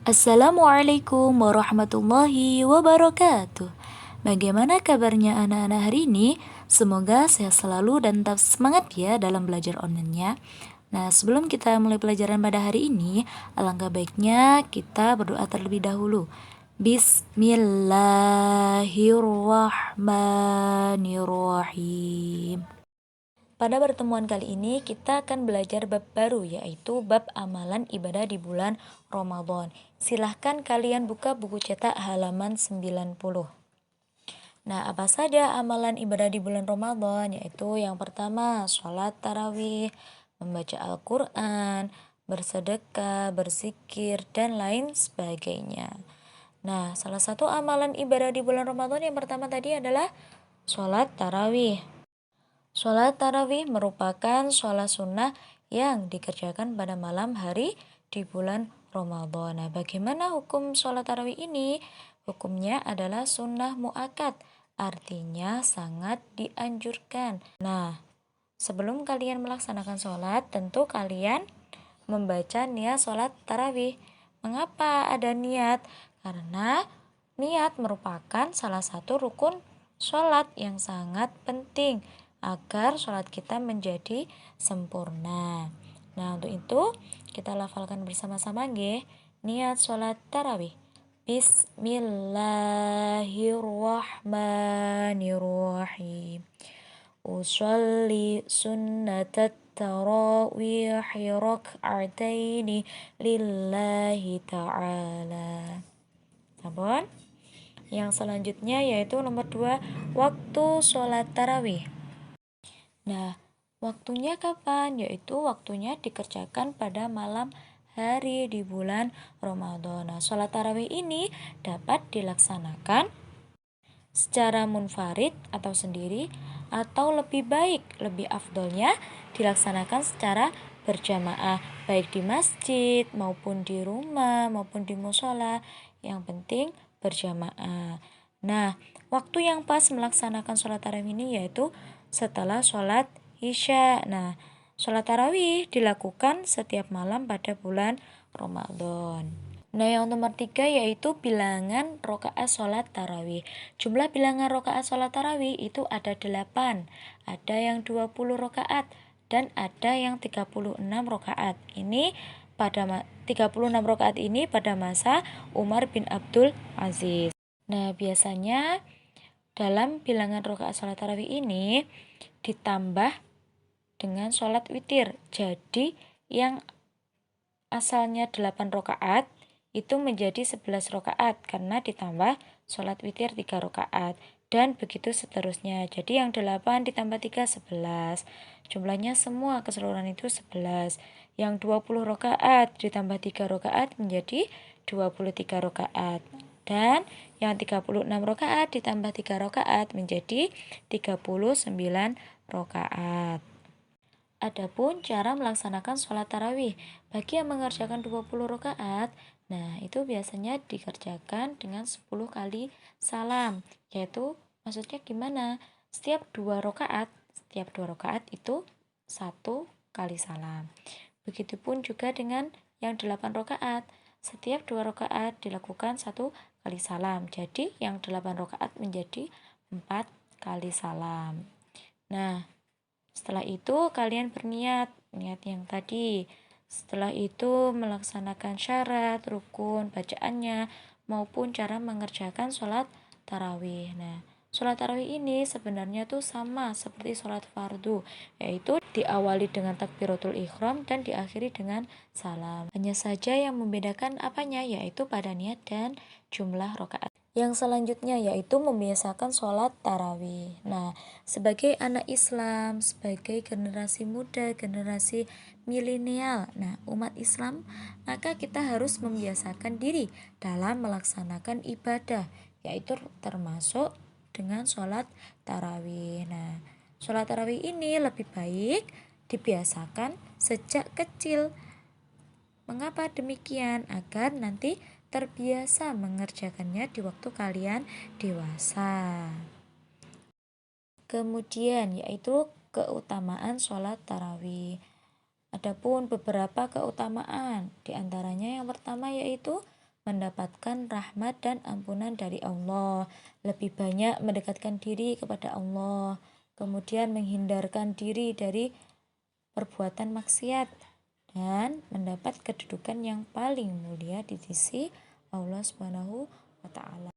Assalamualaikum warahmatullahi wabarakatuh. Bagaimana kabarnya anak-anak hari ini? Semoga sehat selalu dan tetap semangat ya dalam belajar online-nya. Nah, sebelum kita mulai pelajaran pada hari ini, alangkah baiknya kita berdoa terlebih dahulu. Bismillahirrahmanirrahim. Pada pertemuan kali ini kita akan belajar bab baru, yaitu bab amalan ibadah di bulan Ramadan. Silahkan kalian buka buku cetak halaman 90. Nah, apa saja amalan ibadah di bulan Ramadan? Yaitu yang pertama, sholat tarawih, membaca Al-Quran, bersedekah, berzikir, dan lain sebagainya. Nah, salah satu amalan ibadah di bulan Ramadan yang pertama tadi adalah sholat tarawih. Sholat tarawih merupakan sholat sunnah yang dikerjakan pada malam hari di bulan Ramadan. Nah, bagaimana hukum sholat tarawih ini? Hukumnya adalah sunnah mu'akad, artinya sangat dianjurkan. Nah, sebelum kalian melaksanakan sholat, tentu kalian membaca niat sholat tarawih. Mengapa ada niat? Karena niat merupakan salah satu rukun sholat yang sangat penting agar sholat kita menjadi sempurna. Nah, untuk itu kita lafalkan bersama-sama nggih. Niat sholat tarawih. Bismillahirrahmanirrahim. Usolli sunnatat tarawih rak'ataini lillahi ta'ala. Sampun? Yang selanjutnya yaitu nomor 2, waktu sholat tarawih. Nah, waktunya kapan? Yaitu waktunya dikerjakan pada malam hari di bulan Ramadan. Nah, sholat tarawih ini dapat dilaksanakan secara munfarid atau sendiri, atau lebih baik, lebih afdolnya dilaksanakan secara berjamaah, baik di masjid maupun di rumah maupun di musola. Yang penting berjamaah. Nah, waktu yang pas melaksanakan sholat tarawih ini yaitu setelah sholat isya. Nah, sholat tarawih dilakukan setiap malam pada bulan Ramadan. Nah, yang nomor 3 yaitu bilangan rokaat sholat tarawih. Jumlah bilangan rokaat sholat tarawih itu ada 8, ada yang 20 rokaat, dan ada yang 36 rokaat. Ini pada 36 rokaat ini pada masa Umar bin Abdul Aziz. Nah, biasanya dalam bilangan rokaat sholat tarawih ini ditambah dengan sholat witir. Jadi yang asalnya 8 rokaat itu menjadi 11 rokaat karena ditambah sholat witir 3 rokaat, dan begitu seterusnya. Jadi yang 8 ditambah 3, 11. Jumlahnya semua keseluruhan itu 11. Yang 20 rokaat ditambah 3 rokaat menjadi 23 rokaat. Dan yang 36 rokaat ditambah 3 rokaat menjadi 39 rokaat. Adapun cara melaksanakan sholat tarawih bagi yang mengerjakan 20 rakaat, nah itu biasanya dikerjakan dengan 10 kali salam, yaitu maksudnya gimana? Setiap 2 rakaat itu 1 kali salam. Begitupun juga dengan yang 8 rakaat, setiap 2 rakaat dilakukan 1 kali salam. Jadi yang 8 rakaat menjadi 4 kali salam. Nah, setelah itu kalian berniat, niat yang tadi. Setelah itu melaksanakan syarat, rukun, bacaannya, maupun cara mengerjakan sholat tarawih. Nah, sholat tarawih ini sebenarnya tuh sama seperti sholat fardu, yaitu diawali dengan takbiratul ihram dan diakhiri dengan salam. Hanya saja yang membedakan apanya, yaitu pada niat dan jumlah rakaat. Yang selanjutnya yaitu membiasakan sholat tarawih. Nah, sebagai anak Islam, sebagai generasi muda, generasi milenial, nah umat Islam, maka kita harus membiasakan diri dalam melaksanakan ibadah, yaitu termasuk dengan sholat tarawih. Nah, sholat tarawih ini lebih baik dibiasakan sejak kecil. Mengapa demikian? Agar nanti terbiasa mengerjakannya di waktu kalian dewasa. Kemudian yaitu keutamaan sholat tarawih. Adapun beberapa keutamaan, diantaranya yang pertama yaitu mendapatkan rahmat dan ampunan dari Allah, lebih banyak mendekatkan diri kepada Allah, kemudian menghindarkan diri dari perbuatan maksiat, dan mendapat kedudukan yang paling mulia di sisi Allah Subhanahu wa Ta'ala.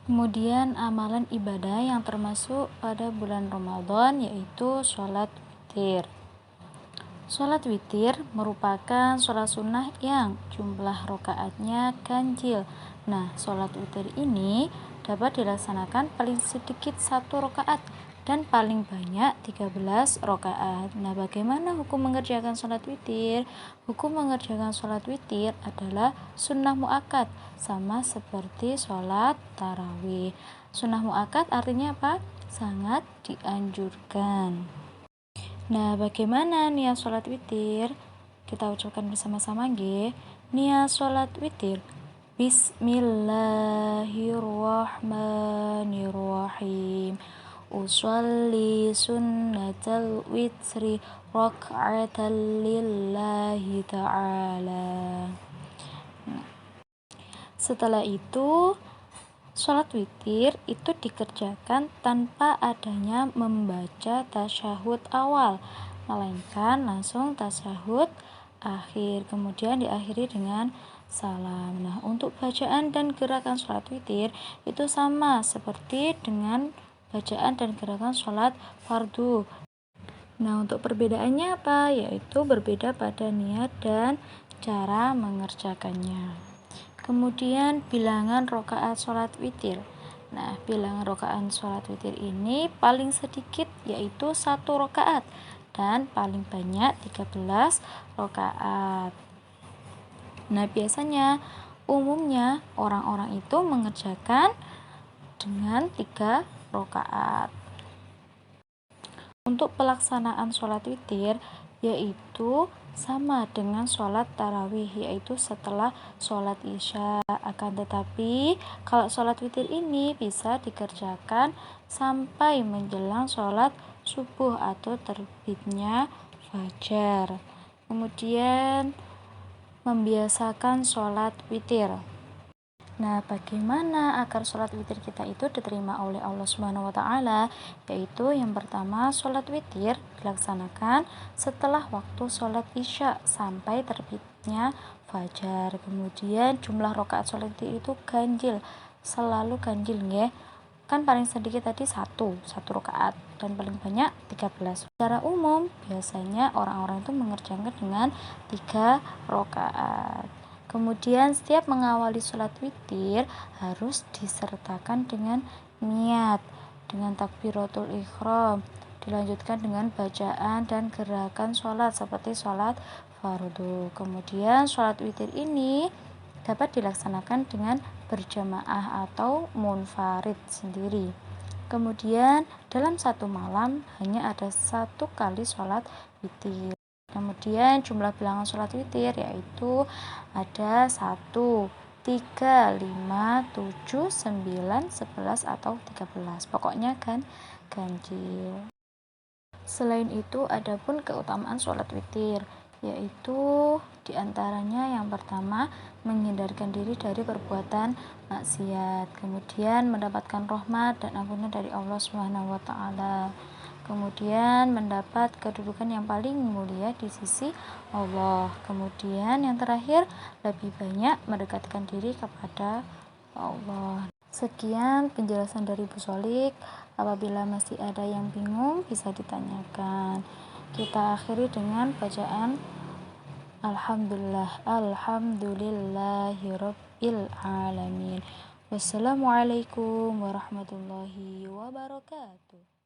Kemudian amalan ibadah yang termasuk pada bulan Ramadan yaitu sholat witir. Sholat witir merupakan sholat sunnah yang jumlah rokaatnya ganjil. Nah, sholat witir ini dapat dilaksanakan paling sedikit 1 rokaat dan paling banyak 13 rokaat. Nah, bagaimana hukum mengerjakan sholat witir? Hukum mengerjakan sholat witir adalah sunnah muakkad, sama seperti sholat tarawih. Sunnah muakkad artinya apa? Sangat dianjurkan. Nah, bagaimana niat sholat witir? Kita ucapkan bersama-sama nggih. Niat sholat witir. Bismillahirrahmanirrahim. Usolli sunnatal witri rak'atan lillahi ta'ala. Setelah itu sholat witir itu dikerjakan tanpa adanya membaca tasyahud awal, melainkan langsung tasyahud akhir, kemudian diakhiri dengan salam. Nah, untuk bacaan dan gerakan sholat witir itu sama seperti dengan bacaan dan gerakan sholat fardu. Nah, untuk perbedaannya apa? Yaitu berbeda pada niat dan cara mengerjakannya. Kemudian bilangan rokaat sholat witir. Nah, bilangan rokaat sholat witir ini paling sedikit yaitu 1 rokaat dan paling banyak 13 rokaat. Nah, biasanya umumnya orang-orang itu mengerjakan dengan 3 rokaat. Untuk pelaksanaan sholat witir yaitu sama dengan sholat tarawih, yaitu setelah sholat isya. Akan tetapi kalau sholat witir ini bisa dikerjakan sampai menjelang sholat subuh atau terbitnya fajar. Kemudian membiasakan sholat witir. Nah, bagaimana agar sholat witir kita itu diterima oleh Allah Subhanahu wa Ta'ala? Yaitu yang pertama, sholat witir dilaksanakan setelah waktu sholat isya sampai terbitnya fajar. Kemudian jumlah rakaat sholat witir itu ganjil, selalu ganjil ya. Kan paling sedikit tadi 1 rakaat dan paling banyak 13. Secara umum biasanya orang-orang itu mengerjakan dengan 3 rakaat. Kemudian setiap mengawali sholat witir harus disertakan dengan niat, dengan takbiratul ihram, dilanjutkan dengan bacaan dan gerakan sholat seperti sholat fardu. Kemudian sholat witir ini dapat dilaksanakan dengan berjamaah atau munfarid sendiri. Kemudian dalam 1 malam hanya ada 1 kali sholat witir. Kemudian jumlah bilangan sholat witir yaitu ada 1, 3, 5, 7, 9, 11 atau 13. Pokoknya kan ganjil. Selain itu ada pun keutamaan sholat witir, yaitu diantaranya yang pertama menghindarkan diri dari perbuatan maksiat, kemudian mendapatkan rahmat dan ampunan dari Allah Subhanahu wa Ta'ala, kemudian mendapat kedudukan yang paling mulia di sisi Allah, kemudian yang terakhir lebih banyak mendekatkan diri kepada Allah. Sekian penjelasan dari Bu Solik. Apabila masih ada yang bingung bisa ditanyakan. Kita akhiri dengan bacaan Alhamdulillahirabbil alamin. Wassalamualaikum warahmatullahi wabarakatuh.